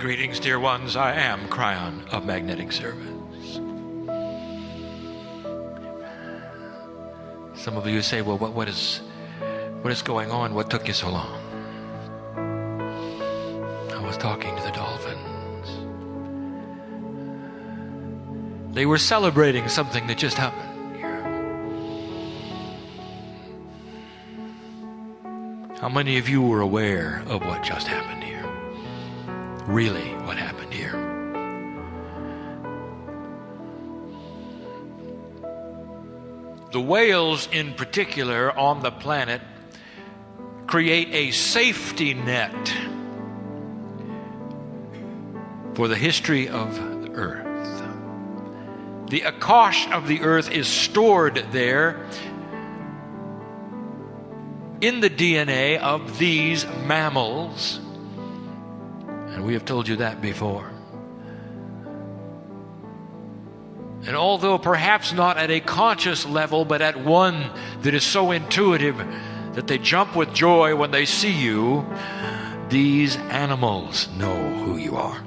Greetings, dear ones. I am Kryon of Magnetic Service. Some of you say, well, what is going on? What took you so long? I was talking to the dolphins. They were celebrating something that just happened here. How many of you were aware of what just happened here? Really, what happened here? The whales in particular on the planet create a safety net for the history of the earth. The Akash of the earth is stored there in the DNA of these mammals. And we have told you that before. And although perhaps not at a conscious level, but at one that is so intuitive that they jump with joy when they see you, these animals know who you are.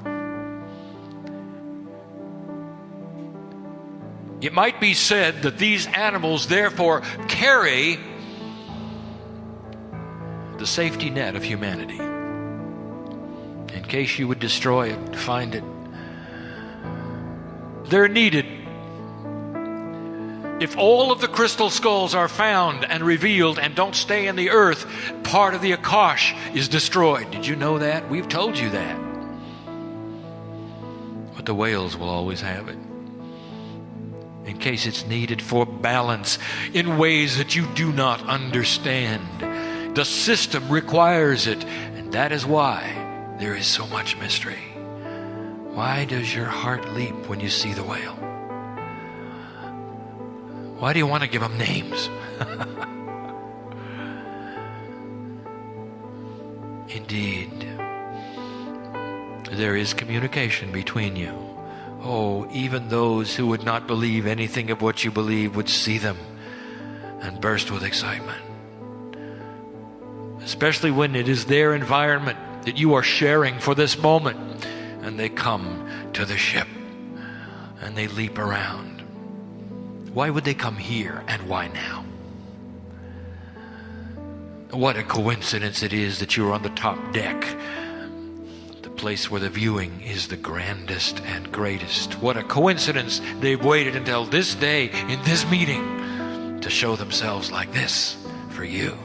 It might be said that these animals therefore carry the safety net of humanity. In case you would destroy it, find it. They're needed. If all of the crystal skulls are found and revealed and don't stay in the earth, part of the Akash is destroyed. Did you know that? We've told you that. But the whales will always have it, in case it's needed for balance in ways that you do not understand. The system requires it, and that is why there is so much mystery. Why does your heart leap when you see the whale? Why do you want to give them names? Indeed, there is communication between you. Oh, even those who would not believe anything of what you believe would see them and burst with excitement. Especially when it is their environment that you are sharing for this moment, and they come to the ship and they leap around. Why would they come here, and why now? What a coincidence it is that you're on the top deck, the place where the viewing is the grandest and greatest. What a coincidence they've waited until this day in this meeting to show themselves like this for you.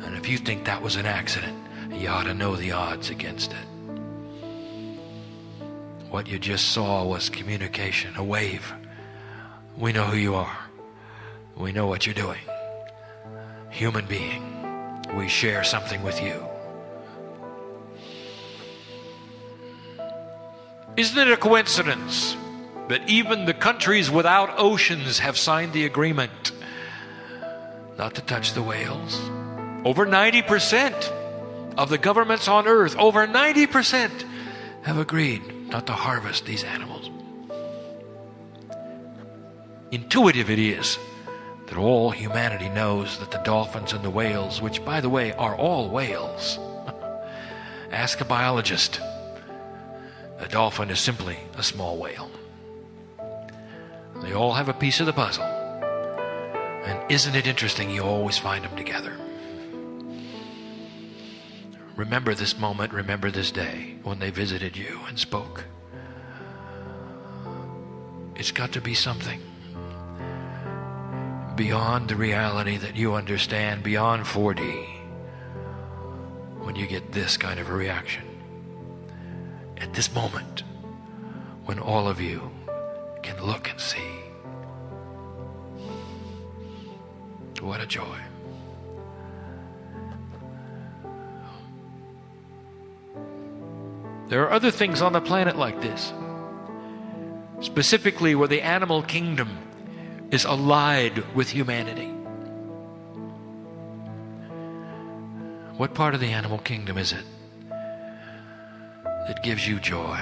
And if you think that was an accident, you ought to know the odds against it. What you just saw was communication, a wave. We know who you are. We know what you're doing. Human being, we share something with you. Isn't it a coincidence that even the countries without oceans have signed the agreement not to touch the whales? Over 90% of the governments on earth, over 90% have agreed not to harvest these animals. Intuitive it is that all humanity knows that the dolphins and the whales, which by the way are all whales, ask a biologist. A dolphin is simply a small whale. They all have a piece of the puzzle. And isn't it interesting, you always find them together. Remember this moment, remember this day when they visited you and spoke. It's got to be something beyond the reality that you understand, beyond 4D, when you get this kind of a reaction. At this moment, when all of you can look and see. What a joy. There are other things on the planet like this, specifically where the animal kingdom is allied with humanity. What part of the animal kingdom is it that gives you joy?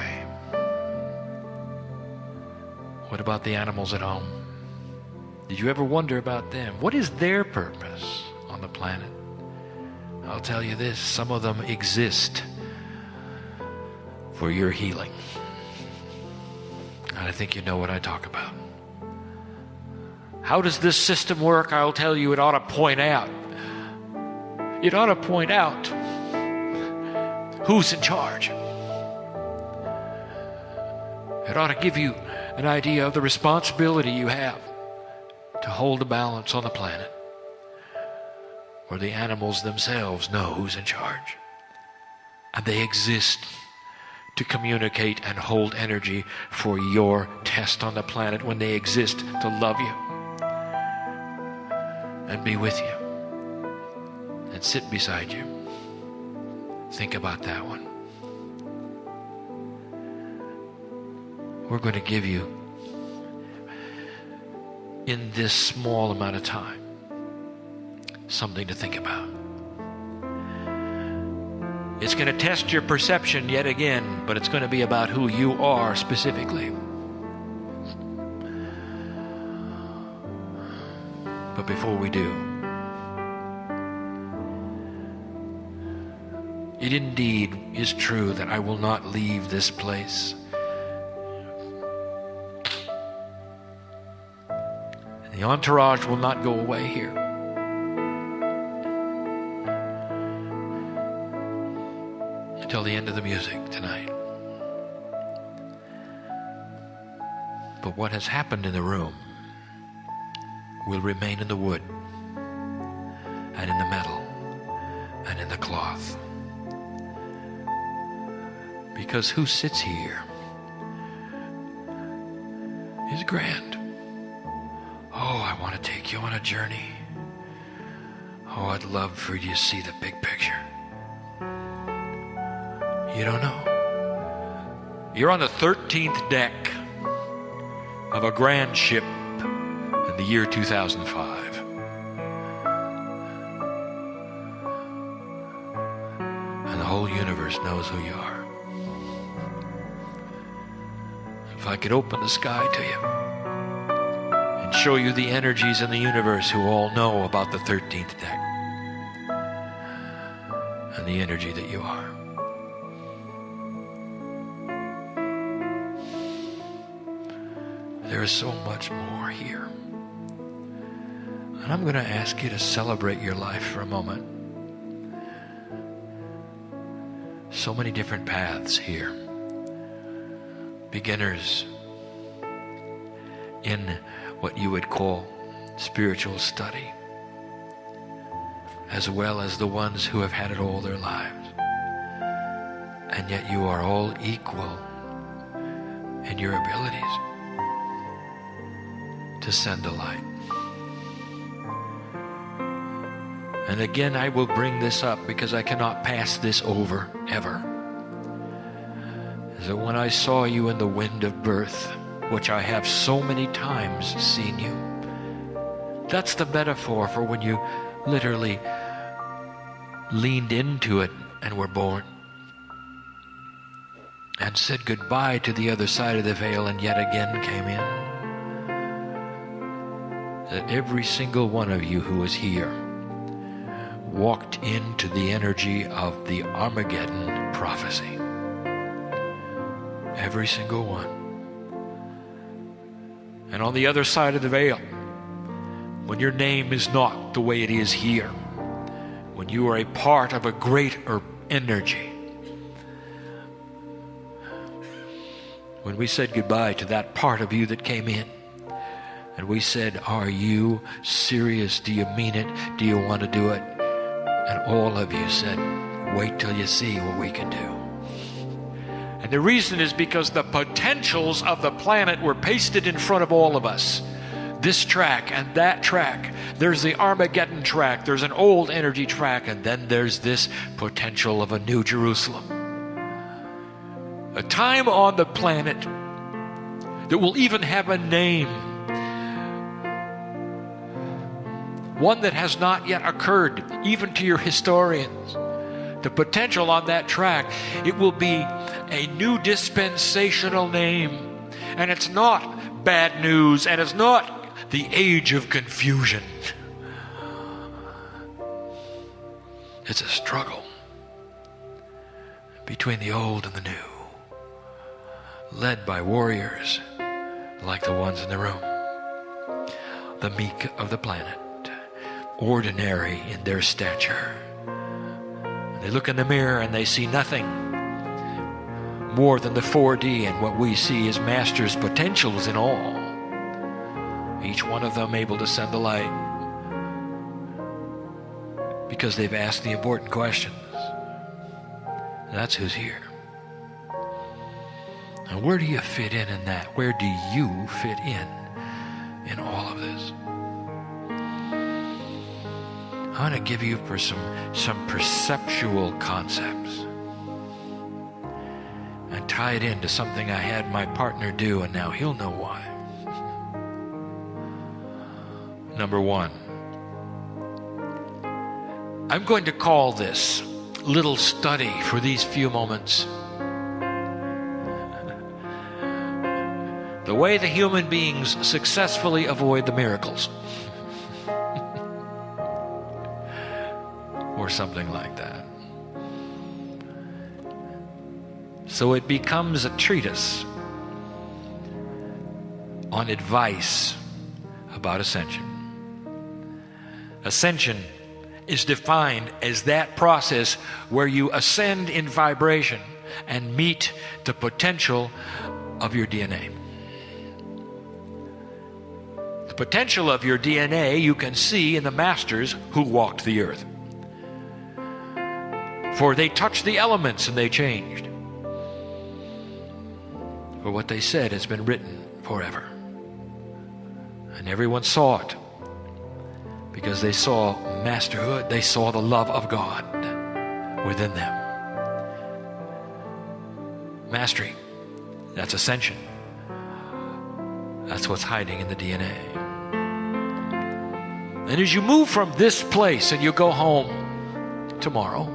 What about the animals at home? Did you ever wonder about them? What is their purpose on the planet? I'll tell you this, some of them exist for your healing. And I think you know what I talk about. How does this system work? I'll tell you, it ought to point out. It ought to point out who's in charge. It ought to give you an idea of the responsibility you have to hold the balance on the planet, where the animals themselves know who's in charge. And they exist to communicate and hold energy for your test on the planet, when they exist to love you and be with you and sit beside you. Think about that one. We're going to give you, in this small amount of time, something to think about. It's going to test your perception yet again, but it's going to be about who you are specifically. But before we do, it indeed is true that I will not leave this place. The entourage will not go away here. Until the end of the music tonight. But what has happened in the room will remain in the wood and in the metal and in the cloth. Because who sits here is grand. Oh, I want to take you on a journey. Oh, I'd love for you to see the big picture. You don't know. You're on the 13th deck of a grand ship in the year 2005. And the whole universe knows who you are. If I could open the sky to you and show you the energies in the universe who all know about the 13th deck and the energy that you are. There is so much more here. And I'm going to ask you to celebrate your life for a moment. So many different paths here. Beginners in what you would call spiritual study, as well as the ones who have had it all their lives. And yet you are all equal in your abilities to send a light. And again, I will bring this up because I cannot pass this over ever. Is that when I saw you in the wind of birth, which I have so many times seen you, that's the metaphor for when you literally leaned into it and were born and said goodbye to the other side of the veil and yet again came in. That every single one of you who is here walked into the energy of the Armageddon prophecy. Every single one. And on the other side of the veil, when your name is not the way it is here, when you are a part of a greater energy, when we said goodbye to that part of you that came in, and we said, are you serious? Do you mean it? Do you want to do it? And all of you said, wait till you see what we can do. And the reason is because the potentials of the planet were pasted in front of all of us. This track and that track. There's the Armageddon track. There's an old energy track. And then there's this potential of a new Jerusalem. A time on the planet that will even have a name. One that has not yet occurred, even to your historians. The potential on that track, it will be a new dispensational name. And it's not bad news, and it's not the age of confusion. It's a struggle between the old and the new. led by warriors like the ones in the room. The meek of the planet, ordinary in their stature. They look in the mirror and they see nothing more than the 4D, and what we see is Master's potentials in all. Each one of them able to send the light because they've asked the important questions. That's who's here. And where do you fit in that? Where do you fit in all of this? I want to give you for some perceptual concepts and tie it into something I had my partner do, and now he'll know why. Number one, I'm going to call this little study for these few moments the way the human beings successfully avoid the miracles. Or something like that. So it becomes a treatise on advice about ascension. Ascension is defined as that process where you ascend in vibration and meet the potential of your DNA. The potential of your DNA you can see in the masters who walked the earth. For they touched the elements and they changed. For what they said has been written forever. And everyone saw it because they saw masterhood. They saw the love of God within them. Mastery, that's ascension. That's what's hiding in the DNA. And as you move from this place and you go home tomorrow,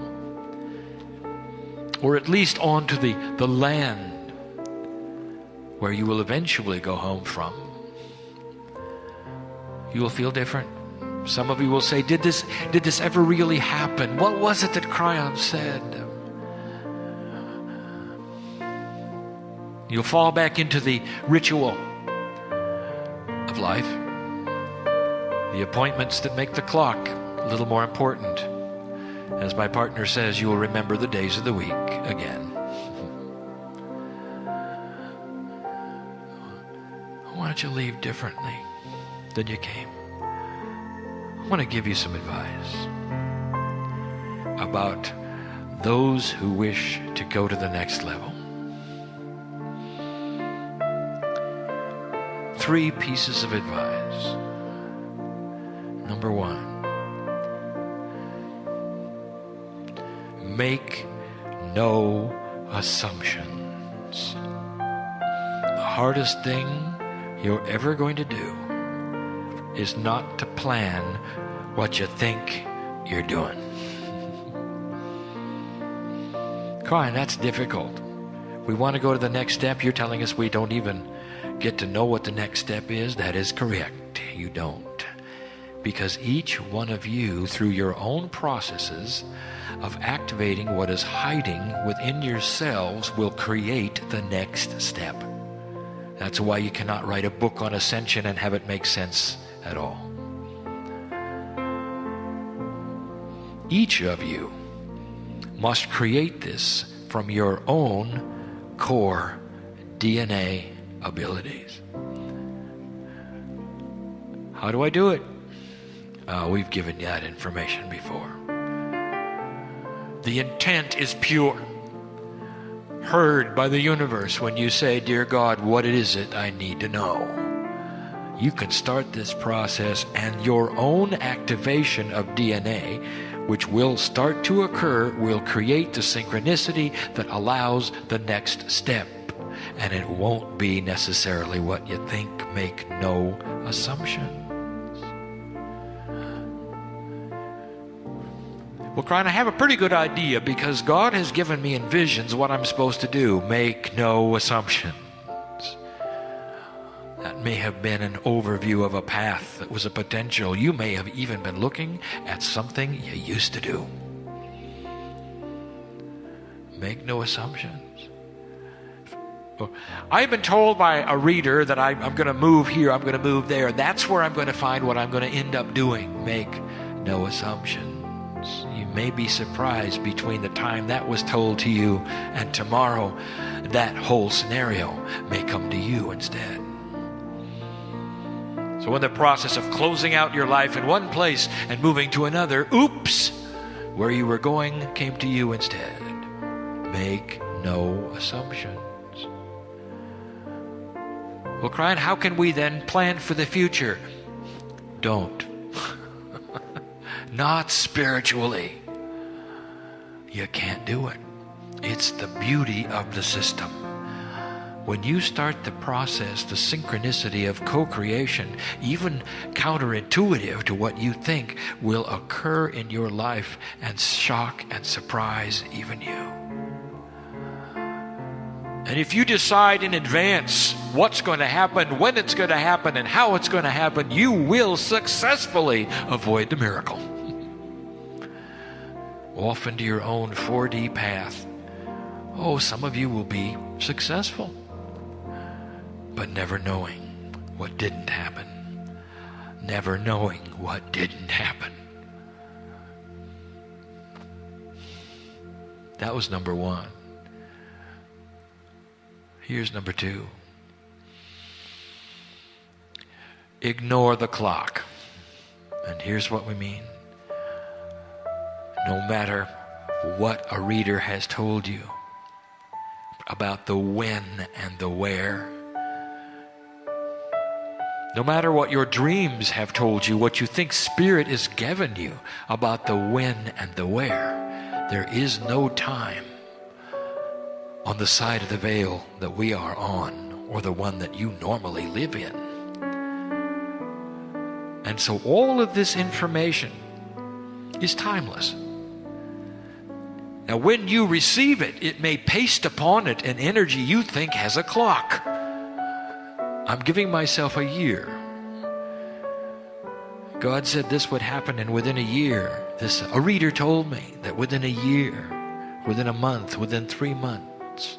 or at least onto the land where you will eventually go home from, you will feel different. Some of you will say, did this ever really happen? What was it that Kryon said? You'll fall back into the ritual of life, the appointments that make the clock a little more important. As my partner says, you will remember the days of the week again. Why don't you leave differently than you came? I want to give you some advice about those who wish to go to the next level. 3 pieces of advice. Number 1. Make no assumptions. The hardest thing you're ever going to do is not to plan what you think you're doing. Kryon, that's difficult. We want to go to the next step. You're telling us we don't even get to know what the next step is. That is correct. You don't. Because each one of you, through your own processes of activating what is hiding within yourselves, will create the next step. That's why you cannot write a book on ascension and have it make sense at all. Each of you must create this from your own core DNA abilities. How do I do it? We've given you that information before. The intent is pure, heard by the universe when you say, "Dear God, what is it I need to know?" You can start this process, and your own activation of DNA, which will start to occur, will create the synchronicity that allows the next step. And it won't be necessarily what you think. Make no assumptions. Well, Kryon, I have a pretty good idea because God has given me in visions what I'm supposed to do. Make no assumptions. That may have been an overview of a path that was a potential. You may have even been looking at something you used to do. Make no assumptions. I've been told by a reader that I'm going to move here, I'm going to move there. That's where I'm going to find what I'm going to end up doing. Make no assumptions. You may be surprised between the time that was told to you and tomorrow, that whole scenario may come to you instead. So in the process of closing out your life in one place and moving to another, oops, where you were going came to you instead. Make no assumptions. Well, Kryon, how can we then plan for the future? Don't. Not spiritually. You can't do it. It's the beauty of the system. When you start the process, the synchronicity of co-creation, even counterintuitive to what you think, will occur in your life and shock and surprise even you. And if you decide in advance what's going to happen, when it's going to happen, and how it's going to happen, you will successfully avoid the miracle. Off into your own 4D path. Oh, some of you will be successful, but never knowing what didn't happen. Never knowing what didn't happen. That was number one. Here's number two. Ignore the clock. And here's what we mean. No matter what a reader has told you about the when and the where, no matter what your dreams have told you, what you think Spirit has given you about the when and the where, there is no time on the side of the veil that we are on, or the one that you normally live in. And so all of this information is timeless. Now when you receive it, it may paste upon it an energy you think has a clock. I'm giving myself a year. God said this would happen, and within a year, a reader told me that within a year, within a month, within 3 months,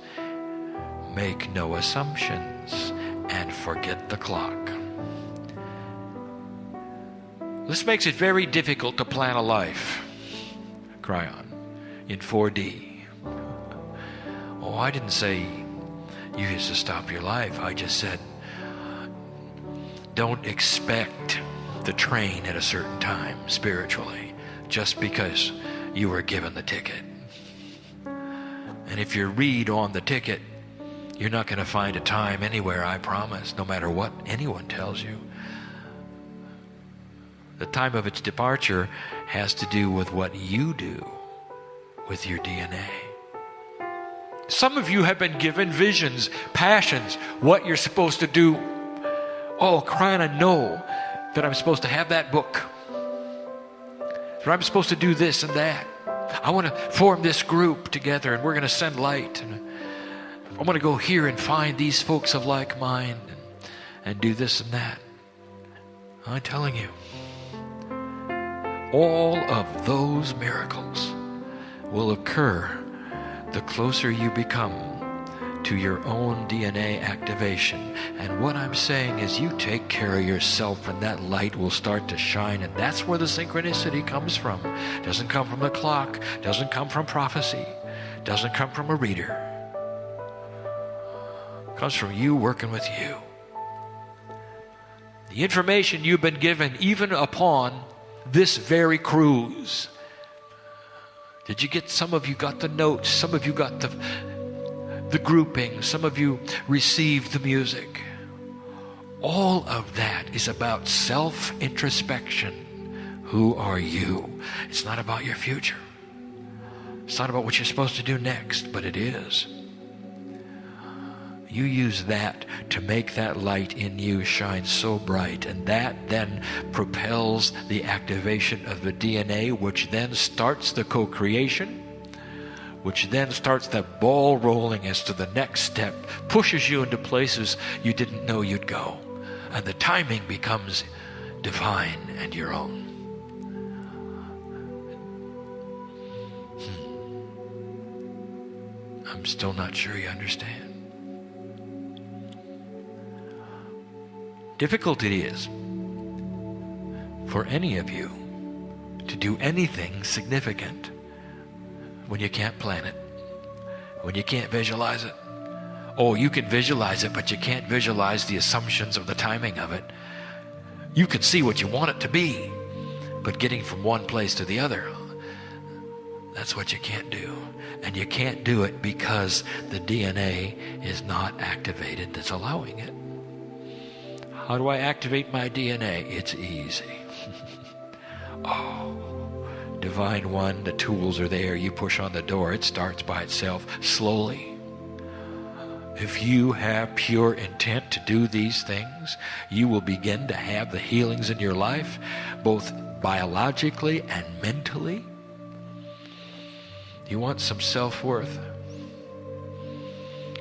make no assumptions and forget the clock. This makes it very difficult to plan a life, Kryon, in 4D. Oh, I didn't say you used to stop your life. I just said, don't expect the train at a certain time spiritually just because you were given the ticket. And if you read on the ticket, you're not going to find a time anywhere, I promise, no matter what anyone tells you. The time of its departure has to do with what you do with your DNA. Some of you have been given visions, passions, what you're supposed to do. Oh, Kryon, I know that I'm supposed to have that book. That I'm supposed to do this and that. I want to form this group together, and we're going to send light. And I want to go here and find these folks of like mind and do this and that. I'm telling you, all of those miracles will occur the closer you become to your own DNA activation. And what I'm saying is, you take care of yourself and that light will start to shine. And that's where the synchronicity comes from. It doesn't come from the clock, doesn't come from prophecy, doesn't come from a reader. It comes from you working with you. The information you've been given even upon this very cruise. Did you get, some of you got the notes, some of you got the grouping, some of you received the music. All of that is about self-introspection. Who are you? It's not about your future. It's not about what you're supposed to do next, but it is. You use that to make that light in you shine so bright, and that then propels the activation of the DNA, which then starts the co-creation, which then starts that ball rolling as to the next step, pushes you into places you didn't know you'd go, and the timing becomes divine and your own. I'm still not sure you understand. difficult it is for any of you to do anything significant when you can't plan it, when you can't visualize it. Oh, you can visualize it, but you can't visualize the assumptions of the timing of it. You can see what you want it to be, but getting from one place to the other, that's what you can't do. And you can't do it because the DNA is not activated that's allowing it. How do I activate my DNA? It's easy. Oh, Divine One, the tools are there. You push on the door, it starts by itself, slowly. If you have pure intent to do these things, you will begin to have the healings in your life, both biologically and mentally. You want some self-worth?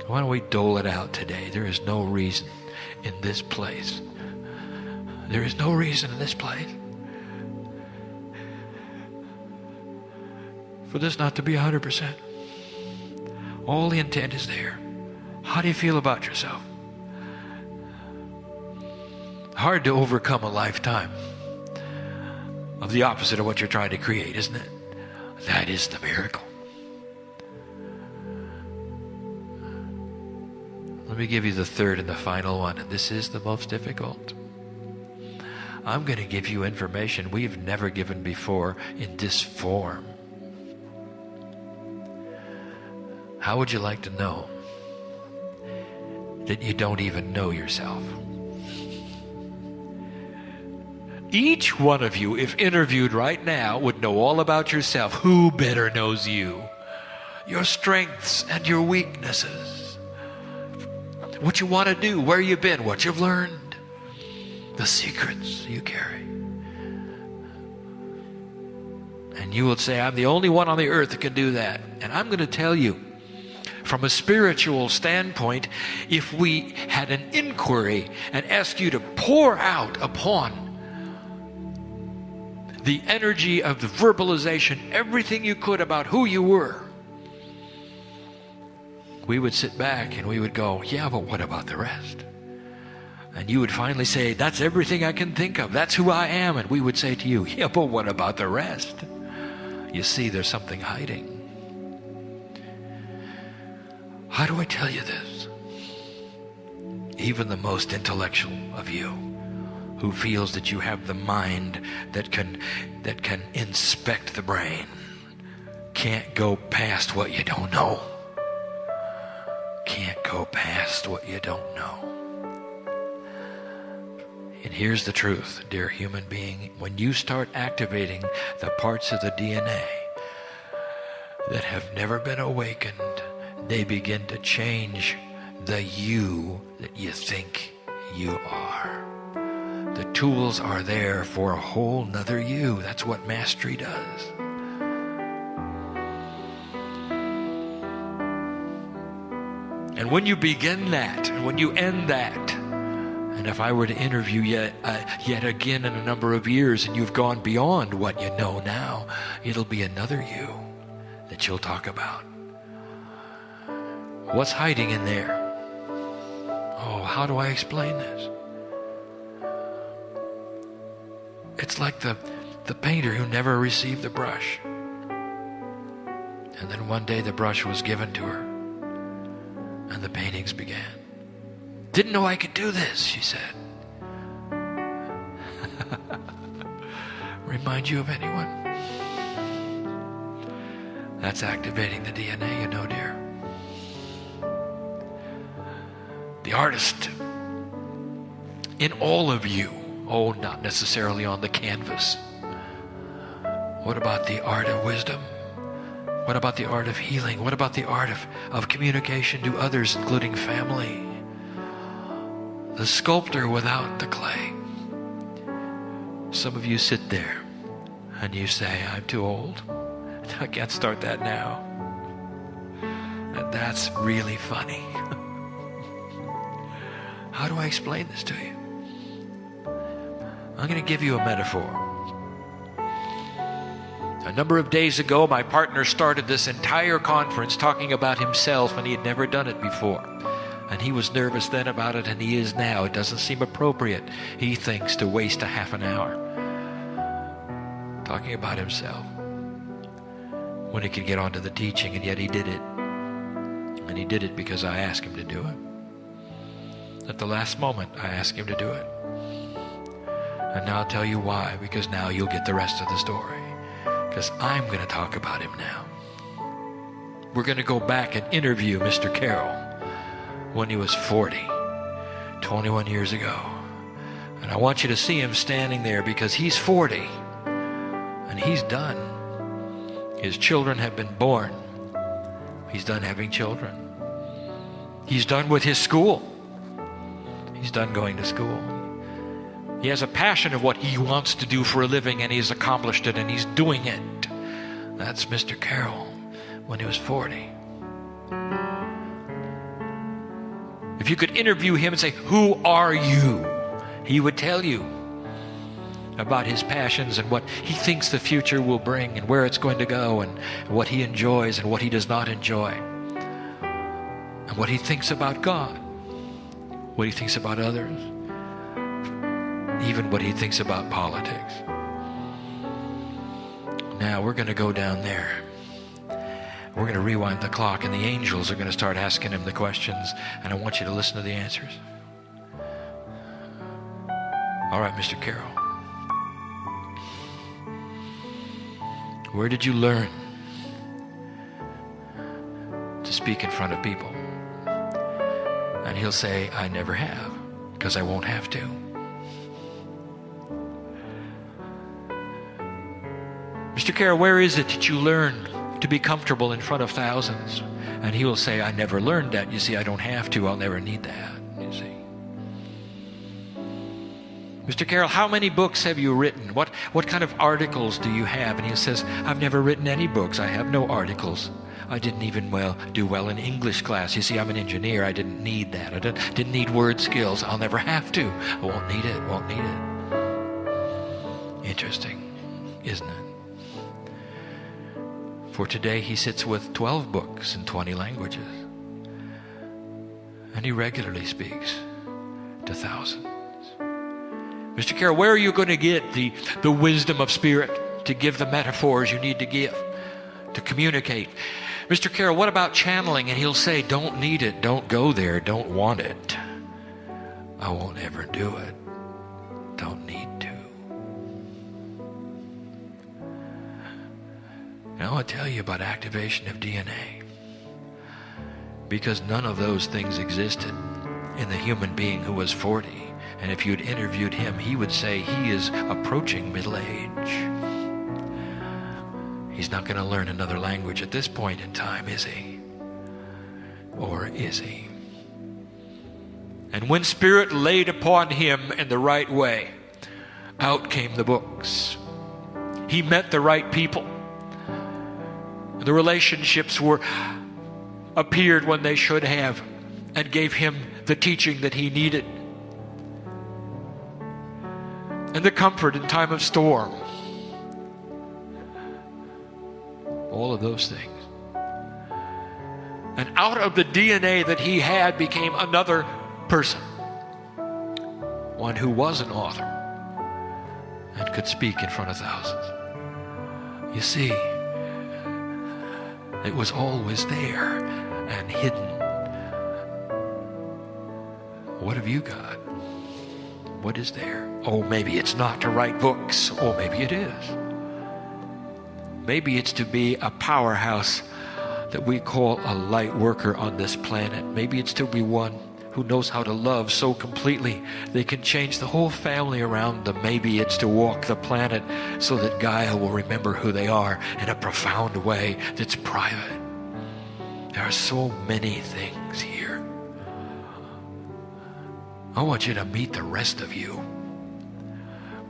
Why don't we dole it out today? There is no reason in this place. There is no reason in this place for this not to be 100%. All the intent is there. How do you feel about yourself? Hard to overcome a lifetime of the opposite of what you're trying to create, isn't it? That is the miracle. Let me give you the third and the final one, and this is the most difficult. I'm going to give you information we've never given before in this form. How would you like to know that you don't even know yourself? Each one of you, if interviewed right now, would know all about yourself. Who better knows you? Your strengths and your weaknesses. What you want to do, where you've been, what you've learned. The secrets you carry. And you will say, I'm the only one on the earth that can do that. And I'm going to tell you, from a spiritual standpoint, if we had an inquiry and asked you to pour out upon the energy of the verbalization, everything you could about who you were, we would sit back and we would go, yeah, but what about the rest? And you would finally say, that's everything I can think of. That's who I am. And we would say to you, yeah, but what about the rest? You see, there's something hiding. How do I tell you this? Even the most intellectual of you, who feels that you have the mind that can inspect the brain, can't go past what you don't know. Can't go past what you don't know. And here's the truth, dear human being. When you start activating the parts of the DNA that have never been awakened, they begin to change the you that you think you are. The tools are there for a whole nother you. That's what mastery does. And when you begin that, and when you end that, and if I were to interview yet again in a number of years, and you've gone beyond what you know now, it'll be another you that you'll talk about. What's hiding in there? Oh, how do I explain this? It's like the painter who never received the brush. And then one day the brush was given to her, and the paintings began. Didn't know I could do this, she said. Remind you of anyone? That's activating the DNA, you know, dear. The artist in all of you. Oh, not necessarily on the canvas. What about the art of wisdom? What about the art of healing? What about the art of communication to others, including family? The sculptor without the clay. Some of you sit there and you say, I'm too old. I can't start that now. And that's really funny. How do I explain this to you? I'm going to give you a metaphor. A number of days ago, my partner started this entire conference talking about himself, and he had never done it before. And he was nervous then about it, and he is now. It doesn't seem appropriate, he thinks, to waste a half an hour talking about himself when he could get on to the teaching, and yet he did it. And he did it because I asked him to do it. At the last moment, I asked him to do it. And now I'll tell you why, because now you'll get the rest of the story. Because I'm going to talk about him now. We're going to go back and interview Mr. Carroll when he was 40, 21 years ago. And I want you to see him standing there because he's 40 and he's done. His children have been born. He's done having children. He's done with his school. He's done going to school. He has a passion of what he wants to do for a living, and he's accomplished it, and he's doing it. That's Mr. Carroll when he was 40. If you could interview him and say, "Who are you?" he would tell you about his passions and what he thinks the future will bring and where it's going to go and what he enjoys and what he does not enjoy and what he thinks about God, what he thinks about others, even what he thinks about politics. Now we're going to go down there. We're going to rewind the clock, and the angels are going to start asking him the questions, and I want you to listen to the answers. All right, Mr. Carroll. Where did you learn to speak in front of people? And he'll say, "I never have, because I won't have to." Mr. Carroll, where is it that you learned to be comfortable in front of thousands? And he will say, "I never learned that. You see, I don't have to. I'll never need that." You see. Mr. Carroll, how many books have you written? What kind of articles do you have? And he says, "I've never written any books. I have no articles. I didn't even do well in English class. You see, I'm an engineer. I didn't need that. I didn't need word skills. I'll never have to. I won't need it. Won't need it." Interesting, isn't it? For today, he sits with 12 books in 20 languages. And he regularly speaks to thousands. Mr. Carroll, where are you going to get the wisdom of spirit to give the metaphors you need to give, to communicate? Mr. Carroll, what about channeling? And he'll say, "Don't need it, don't go there, don't want it. I won't ever do it. Don't need to." Now I'll tell you about activation of DNA. Because none of those things existed in the human being who was 40. And if you'd interviewed him, he would say he is approaching middle age. He's not going to learn another language at this point in time, is he? Or is he? And when Spirit laid upon him in the right way, out came the books. He met the right people. The relationships appeared when they should have, and gave him the teaching that he needed. And the comfort in time of storm. All of those things. And out of the DNA that he had became another person. One who was an author and could speak in front of thousands. You see, it was always there and hidden. What have you got? What is there? Oh, maybe it's not to write books. Oh, maybe it is. Maybe it's to be a powerhouse that we call a light worker on this planet. Maybe it's to be one who knows how to love so completely they can change the whole family around them. Maybe it's to walk the planet so that Gaia will remember who they are in a profound way that's private. There are so many things here. I want you to meet the rest of you.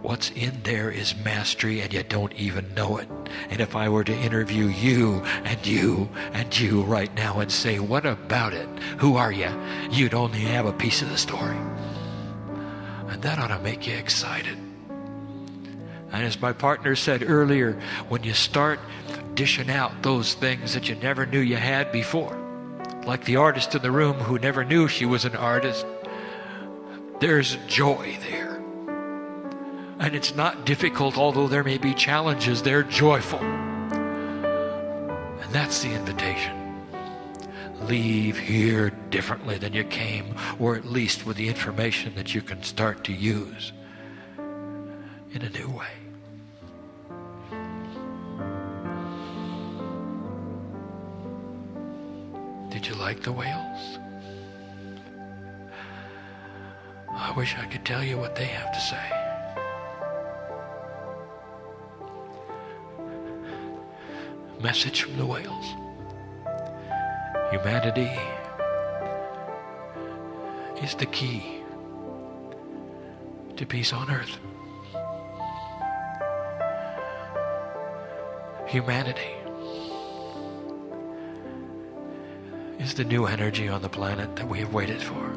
What's in there is mastery, and you don't even know it. And if I were to interview you and you and you right now and say, "What about it? Who are you?" you'd only have a piece of the story. And that ought to make you excited. And as my partner said earlier, when you start dishing out those things that you never knew you had before, like the artist in the room who never knew she was an artist, there's joy there. And it's not difficult, although there may be challenges, they're joyful. And that's the invitation. Leave here differently than you came, or at least with the information that you can start to use in a new way. Did you like the whales? I wish I could tell you what they have to say. Message from the whales. Humanity is the key to peace on earth. Humanity is the new energy on the planet that we have waited for.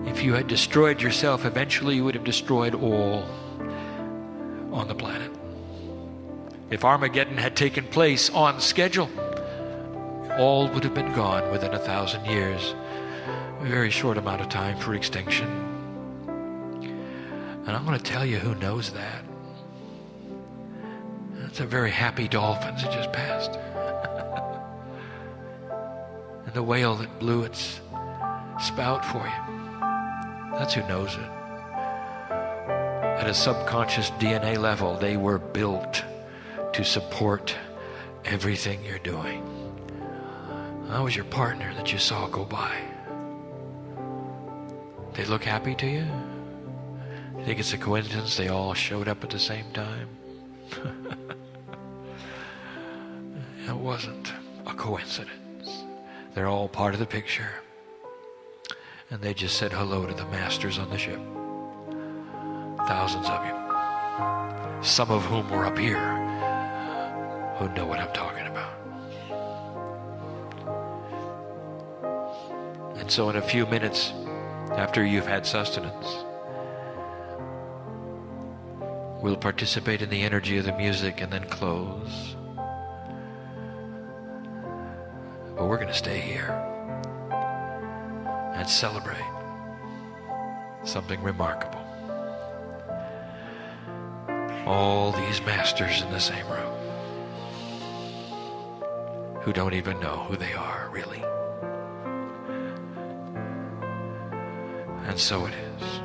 If you had destroyed yourself, eventually you would have destroyed all on the planet. If Armageddon had taken place on schedule, all would have been gone within 1,000 years. A very short amount of time for extinction. And I'm going to tell you who knows that. It's a very happy dolphins that just passed. And the whale that blew its spout for you. That's who knows it. At a subconscious DNA level, they were built to support everything you're doing. That was your partner that you saw go by. They look happy to you? You think it's a coincidence they all showed up at the same time? It wasn't a coincidence. They're all part of the picture. And they just said hello to the masters on the ship. Thousands of you. Some of whom were up here who know what I'm talking about. And so in a few minutes after you've had sustenance, we'll participate in the energy of the music and then close. But we're going to stay here and celebrate something remarkable. All these masters in the same room who don't even know who they are, really. And so it is.